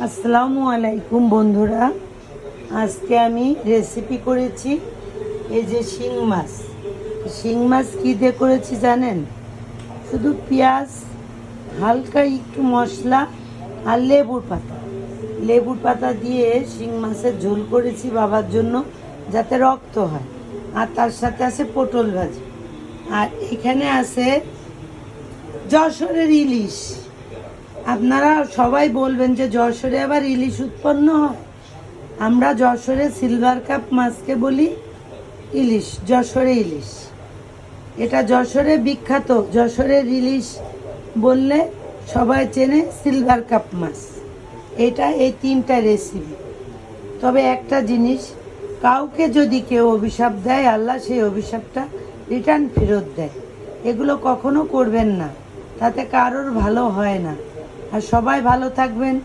আসসালামু আলাইকুম বন্ধুরা, আজকে আমি রেসিপি করেছি এই যে শিং মাছ কী দিয়ে করেছি জানেন? শুধু পেঁয়াজ, হালকা একটু মশলা আর লেবুর পাতা দিয়ে শিং মাছের ঝোল করেছি বাবার জন্য, যাতে রক্ত হয়। আর তার সাথে আছে পটল ভাজি, আর এখানে আছে যশোরের ইলিশ। আপনারা সবাই বলবেন যে যশোরে আবার ইলিশ উৎপন্ন হয়। আমরা যশোরে সিলভার কাপ মাছকে বলি ইলিশ, যশোরে ইলিশ। এটা যশোরে বিখ্যাত। যশোরের ইলিশ বললে সবাই চেনে সিলভার কাপ মাছ। এটা এই তিনটা রেসিপি। তবে একটা জিনিস, কাউকে যদি কেউ অভিশাপ দেয়, আল্লাহ সেই অভিশাপটা রিটার্ন ফেরত দেয়। এগুলো কখনো করবেন না, তাতে কারোর ভালো হয় না। আর সবাই ভালো থাকবেন।